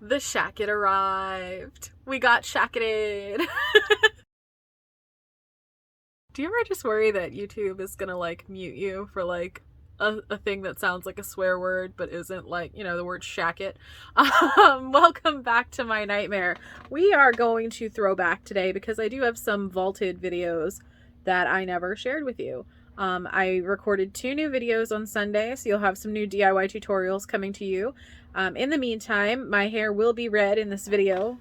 The shacket arrived. We got shacketed. Do you ever just worry that YouTube is gonna like mute you for like a thing that sounds like a swear word but isn't, like, you know, the word shacket? Welcome back to my nightmare. We are going to throw back today because I do have some vaulted videos that I never shared with you. I recorded 2 new videos on Sunday, so you'll have some new DIY tutorials coming to you. In the meantime, my hair will be red in this video,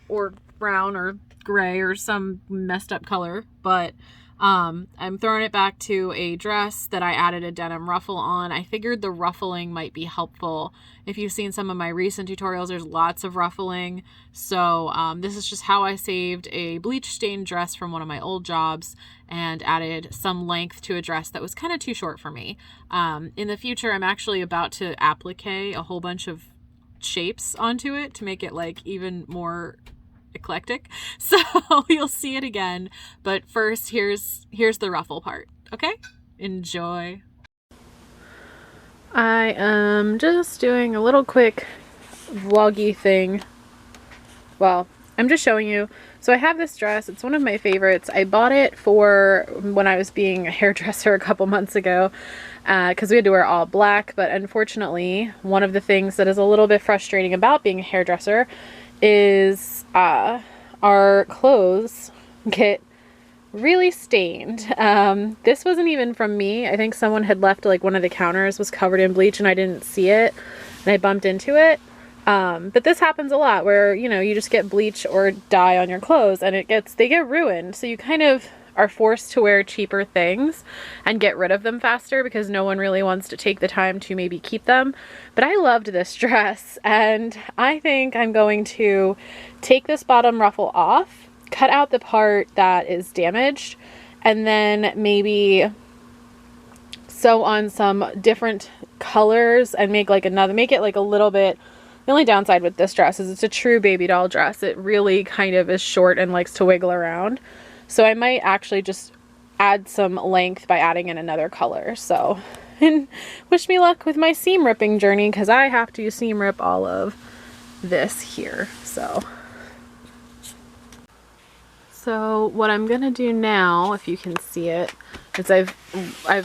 or brown or gray or some messed up color, but I'm throwing it back to a dress that I added a denim ruffle on. I figured the ruffling might be helpful. If you've seen some of my recent tutorials, there's lots of ruffling. So this is just how I saved a bleach stained dress from one of my old jobs and added some length to a dress that was kind of too short for me. In the future, I'm actually about to applique a whole bunch of shapes onto it to make it like even more eclectic, so you'll see it again, but first here's the ruffle part. Okay, enjoy. I am just doing a little quick vloggy thing. Well, I'm just showing you. So I have this dress. It's one of my favorites. I bought it for when I was being a hairdresser a couple months ago because we had to wear all black, but unfortunately one of the things that is a little bit frustrating about being a hairdresser is our clothes get really stained. This wasn't even from me. I think someone had left, like, one of the counters was covered in bleach and I didn't see it and I bumped into it. But this happens a lot where, you know, you just get bleach or dye on your clothes and they get ruined. So you kind of are forced to wear cheaper things and get rid of them faster because no one really wants to take the time to maybe keep them. But I loved this dress and I think I'm going to take this bottom ruffle off, cut out the part that is damaged, and then maybe sew on some different colors and make it like a little bit. The only downside with this dress is it's a true baby doll dress. It really kind of is short and likes to wiggle around. So I might actually just add some length by adding in another color. So, and wish me luck with my seam ripping journey because I have to seam rip all of this here. So what I'm gonna do now, if you can see it, is I've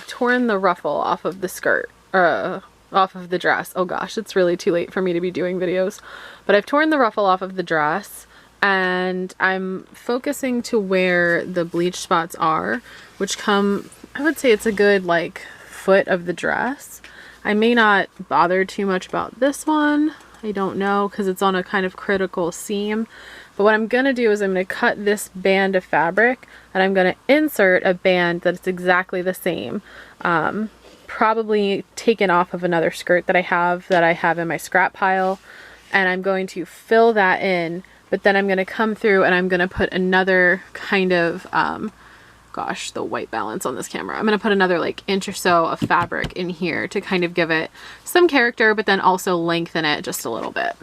torn the ruffle off of the skirt, off of the dress. Oh gosh, it's really too late for me to be doing videos, but I've torn the ruffle off of the dress. And I'm focusing to where the bleach spots are, which come, I would say it's a good like foot of the dress. I may not bother too much about this one. I don't know, because it's on a kind of critical seam. But what I'm going to do is I'm going to cut this band of fabric and I'm going to insert a band that's exactly the same. Probably taken off of another skirt that I have in my scrap pile. And I'm going to fill that in. But then I'm going to come through and I'm going to put another kind of, gosh, the white balance on this camera. I'm going to put another like inch or so of fabric in here to kind of give it some character, but then also lengthen it just a little bit.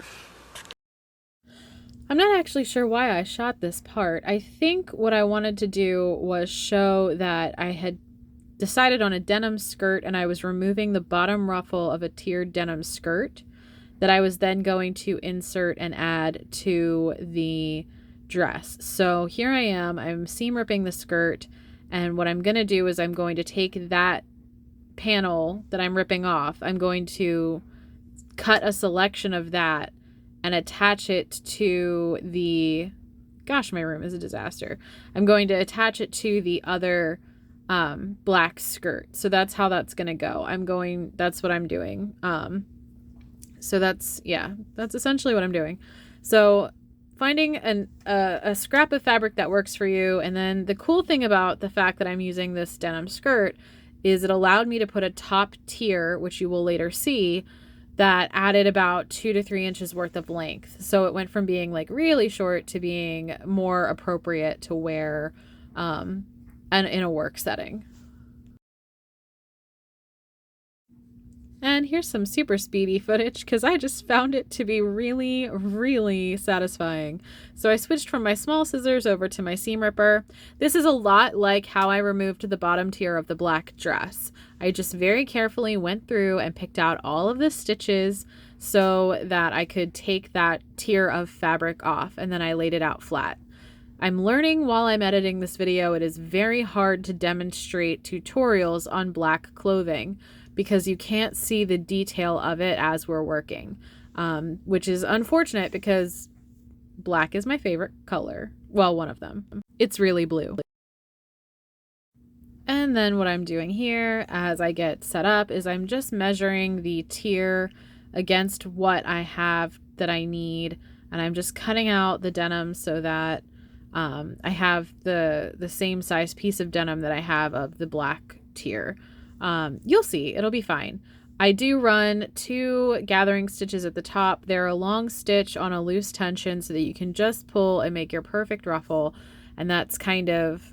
I'm not actually sure why I shot this part. I think what I wanted to do was show that I had decided on a denim skirt and I was removing the bottom ruffle of a tiered denim skirt that I was then going to insert and add to the dress. So here I am, I'm seam ripping the skirt, and what I'm going to do is I'm going to take that panel that I'm ripping off, I'm going to cut a selection of that and attach it to the, gosh, my room is a disaster. I'm going to attach it to the other black skirt. So that's how that's going to go. That's what I'm doing. So that's essentially what I'm doing. So finding a scrap of fabric that works for you. And then the cool thing about the fact that I'm using this denim skirt is it allowed me to put a top tier, which you will later see, that added about 2 to 3 inches worth of length. So it went from being like really short to being more appropriate to wear and in a work setting. And here's some super speedy footage because I just found it to be really, really satisfying. So I switched from my small scissors over to my seam ripper. This is a lot like how I removed the bottom tier of the black dress. I just very carefully went through and picked out all of the stitches so that I could take that tier of fabric off, and then I laid it out flat. I'm learning while I'm editing this video. It is very hard to demonstrate tutorials on black clothing because you can't see the detail of it as we're working, which is unfortunate because black is my favorite color. Well, one of them. It's really blue. And then what I'm doing here as I get set up is I'm just measuring the tier against what I have that I need, and I'm just cutting out the denim so that I have the same size piece of denim that I have of the black tier. You'll see, it'll be fine. I do run 2 gathering stitches at the top. They're a long stitch on a loose tension so that you can just pull and make your perfect ruffle. And that's kind of,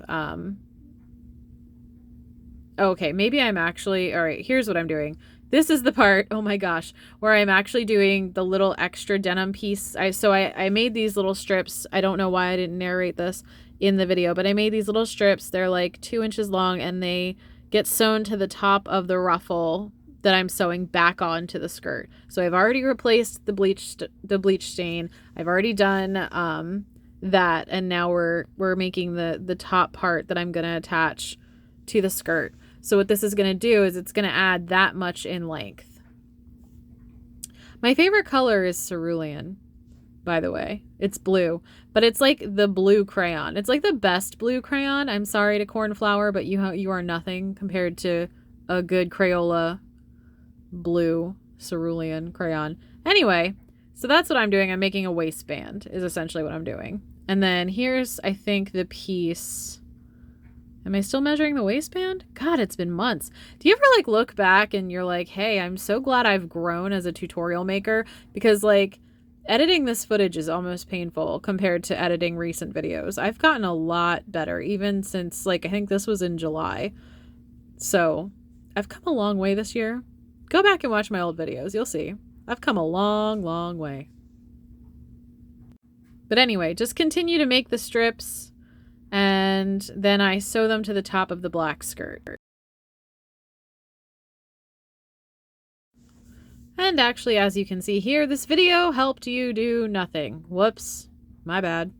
okay, maybe I'm actually, all right, here's what I'm doing. This is the part, oh my gosh, where I'm actually doing the little extra denim piece. So I made these little strips. I don't know why I didn't narrate this in the video, but I made these little strips. They're like 2 inches long, and they get sewn to the top of the ruffle that I'm sewing back onto the skirt. So I've already replaced the bleach stain. I've already done that, and now we're making the top part that I'm gonna attach to the skirt. So what this is going to do is it's going to add that much in length. My favorite color is cerulean, by the way. It's blue, but it's like the blue crayon. It's like the best blue crayon. I'm sorry to Cornflower, but you are nothing compared to a good Crayola blue cerulean crayon. Anyway, so that's what I'm doing. I'm making a waistband is essentially what I'm doing. And then here's, I think, the piece. Am I still measuring the waistband? God, it's been months. Do you ever like look back and you're like, hey, I'm so glad I've grown as a tutorial maker, because like editing this footage is almost painful compared to editing recent videos. I've gotten a lot better even since, like, I think this was in July. So I've come a long way this year. Go back and watch my old videos. You'll see. I've come a long, long way. But anyway, just continue to make the strips. And then I sew them to the top of the black skirt. And actually, as you can see here, this video helped you do nothing. Whoops, my bad.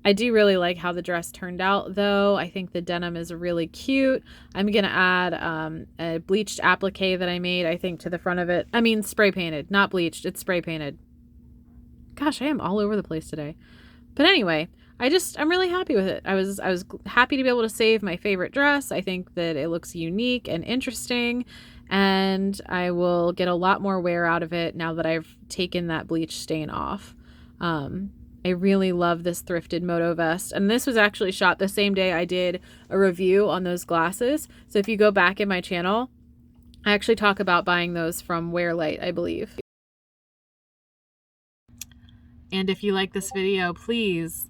I do really like how the dress turned out, though. I think the denim is really cute. I'm going to add a bleached applique that I made, I think, to the front of it. I mean, spray painted, not bleached. It's spray painted. Gosh, I am all over the place today. But anyway, I'm really happy with it. I was happy to be able to save my favorite dress. I think that it looks unique and interesting, and I will get a lot more wear out of it now that I've taken that bleach stain off. I really love this thrifted moto vest, and this was actually shot the same day I did a review on those glasses. So if you go back in my channel, I actually talk about buying those from Wearlight, I believe. And if you like this video, please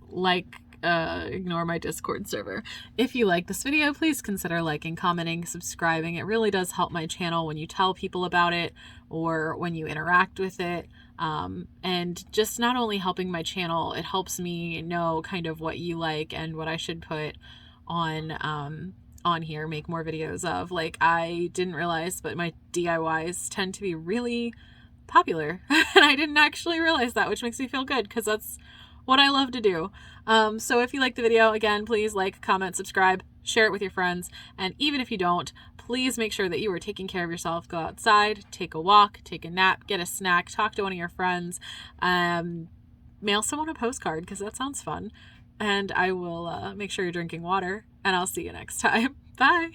ignore my Discord server. If you like this video, please consider liking, commenting, subscribing. It really does help my channel when you tell people about it or when you interact with it. And just not only helping my channel, it helps me know kind of what you like and what I should put on here, make more videos of. Like, I didn't realize, but my DIYs tend to be really popular, and I didn't actually realize that, which makes me feel good because that's what I love to do. So if you like the video, again, please like, comment, subscribe, share it with your friends, and even if you don't, please make sure that you are taking care of yourself. Go outside, take a walk, take a nap, get a snack, talk to one of your friends, mail someone a postcard because that sounds fun, and I will make sure you're drinking water, and I'll see you next time. Bye!